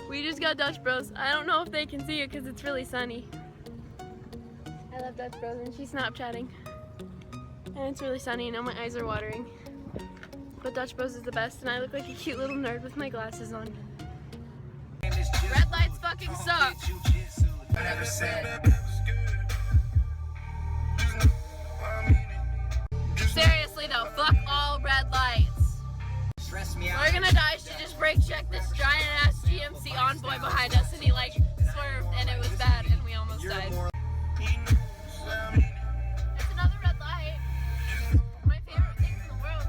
We just got Dutch Bros. I don't know if they can see it because it's really sunny. I love Dutch Bros and she's Snapchatting. And it's really sunny and now my eyes are watering. But Dutch Bros is the best and I look like a cute little nerd with my glasses on. Red lights fucking suck. Seriously though, fuck all red lights. We're gonna die. She just brake checked this giant ass GMC Envoy behind us and he like swerved and it was bad and we almost died. It's another red light. My favorite things in the world.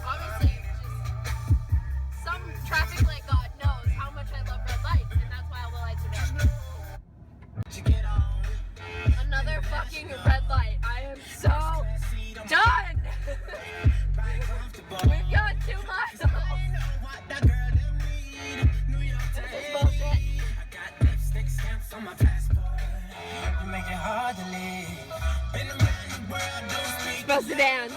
Obviously, just some traffic light god knows how much I love red lights and that's why all the lights are red. Another fucking red light. I am so done! We've got 2 miles. This is bullshit. Supposed to dance.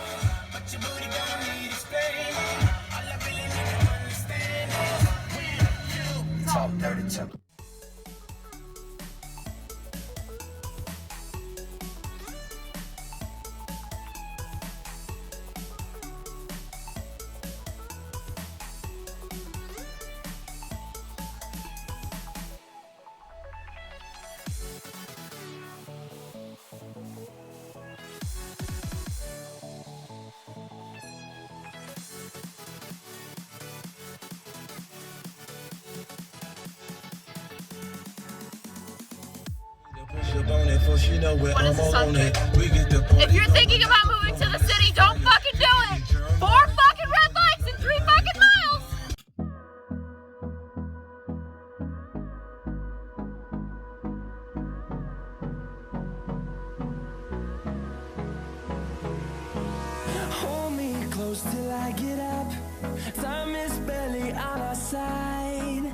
Talk dirty to me. What is this on? If you're thinking about moving to the city, don't fucking do it! 4 fucking red lights and 3 fucking miles! Hold me close till I get up. Time is barely on our side.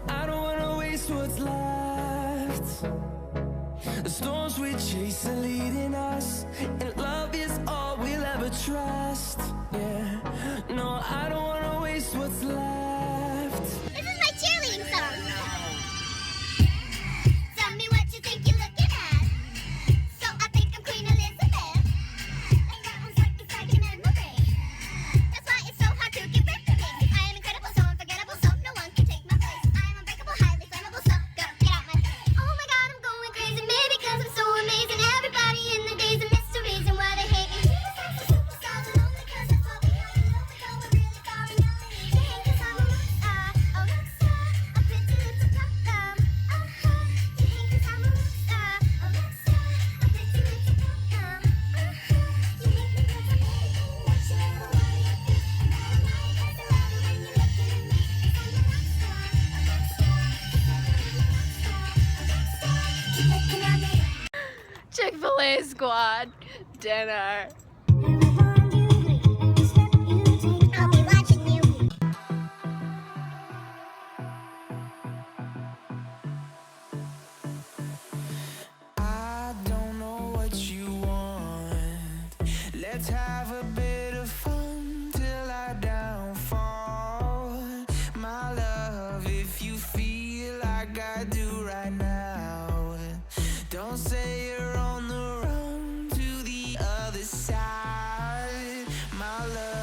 I don't wanna waste what's left. The storms we chase are leading us, and love is all we'll ever trust. Yeah, no, I don't wanna waste what's left. This is my cheerleading song. Tell me what you think you're looking at. So I think I'm Queen Elizabeth. And that one's like a second memory. That's why it's so hard to get rid of me. I am incredible, so unforgettable, so no one can take my place. I am unbreakable, highly flammable, so go get out my face. Oh my god, I'm going crazy, maybe because I'm so amazing. Everybody in the days of mysteries and why they hate me. Superstars are lonely 'cause that's what we are. You know we're going really far and now they need to hate 'cause I'm a rock star. A rock star, a pretty little problem. You hate 'cause I'm a rock star. A rock star, a pretty little problem. You hate me 'cause I'm everything that you ever wanted to be. And I don't mind 'cause I love it when you're looking at me. 'Cause I'm a rock star, a rock star. 'Cause everybody's a rock star, a rock star. Keep looking at me. Chick-Fil-A squad dinner. I'll be watching you. I don't know what you want. Let's have a bit of fun till I downfall. My love, if you feel like I do right now, don't say you're on the run to the other side. My love.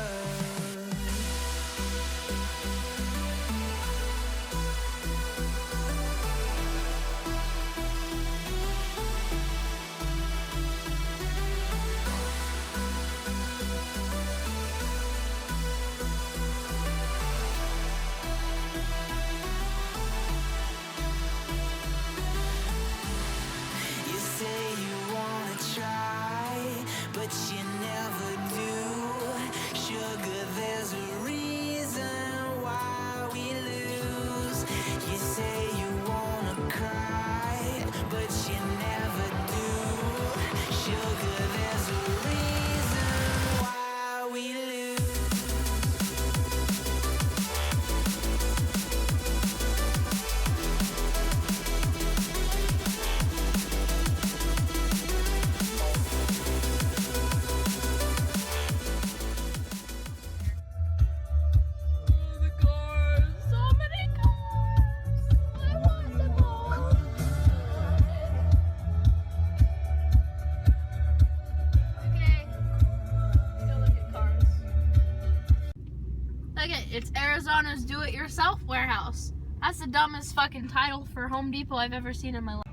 It's Arizona's do-it-yourself warehouse. That's the dumbest fucking title for Home Depot I've ever seen in my life.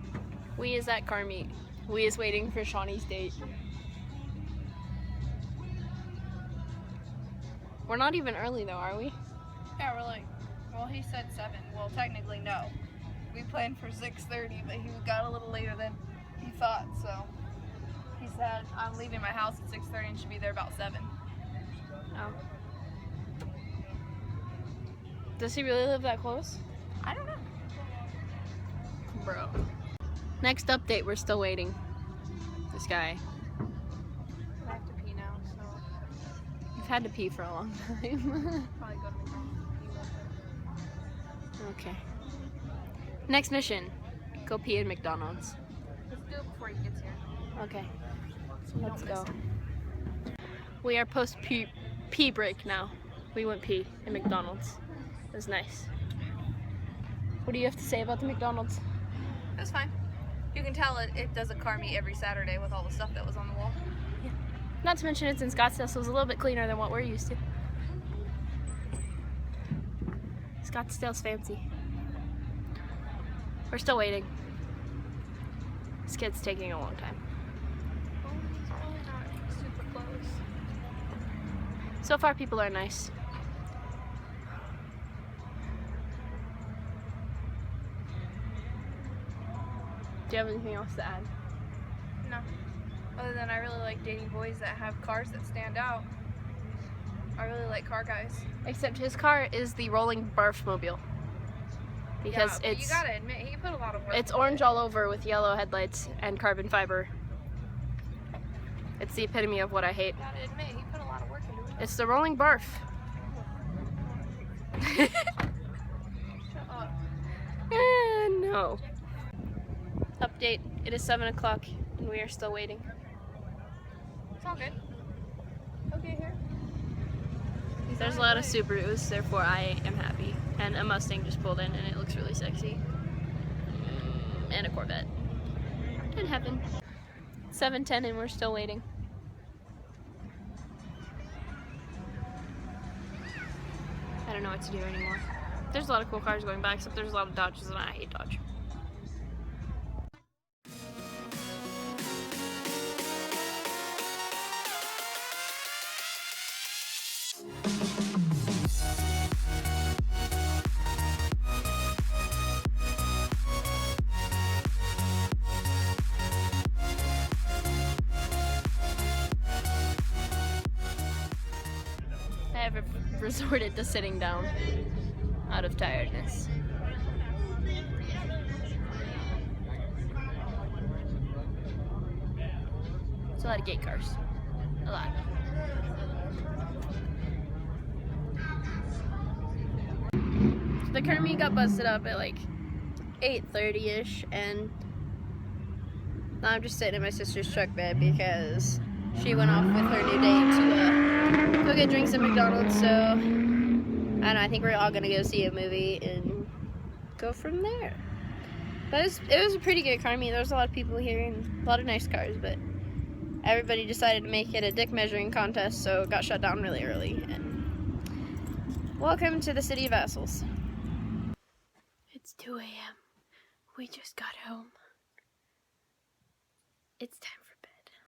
We is at car meet. We is waiting for Shawnee's date. We're not even early though, are we? Yeah, we're like, well, he said 7. Well, technically, no. We planned for 6:30, but he got a little later than he thought, so he said, I'm leaving my house at 6:30 and should be there about 7. Oh. Does he really live that close? I don't know. Bro. Next update, we're still waiting. This guy. I have to pee now, so You've had to pee for a long time. probably go to McDonald's. Okay. Next mission. Go pee in McDonald's. Let's do it before he gets here. Okay. So we Let's don't miss go. him. We are post pee break now. We went pee in McDonald's. It was nice. What do you have to say about the McDonald's? It was fine. You can tell it does a car meet every Saturday with all the stuff that was on the wall. Not to mention it's in Scottsdale, so it's a little bit cleaner than what we're used to. Scottsdale's fancy. We're still waiting. This kid's taking a long time. Well, he's probably not super close. So far, people are nice. Do you have anything else to add? No. Other than I really like dating boys that have cars that stand out. I really like car guys. Except his car is the rolling barf mobile. Because Yeah, but it's you gotta admit, he put a lot of work. it's into orange it. all over with yellow headlights and carbon fiber. It's the epitome of what I hate. You gotta admit, he put a lot of work into it. It's the rolling barf. Shut up. No. Update. It is 7 o'clock and we are still waiting. It's all good. Okay, here. He's There's a on lot his of way. Subarus, therefore I am happy. And a Mustang just pulled in and it looks really sexy. And a Corvette. In heaven. 7:10 and we're still waiting. I don't know what to do anymore. There's a lot of cool cars going by, except there's a lot of Dodges and I hate Dodge. I have resorted to sitting down out of tiredness. It's a lot of gate cars. A lot. So the car meet got busted up at like 8:30ish, and now I'm just sitting in my sister's truck bed because she went off with her new date to go get drinks at McDonald's. So I don't know, I think we're all gonna go see a movie and go from there. But it was a pretty good car meet. There was a lot of people here and a lot of nice cars, but everybody decided to make it a dick measuring contest, so it got shut down really early. And welcome to the city of assholes. It's 2 a.m. We just got home. It's time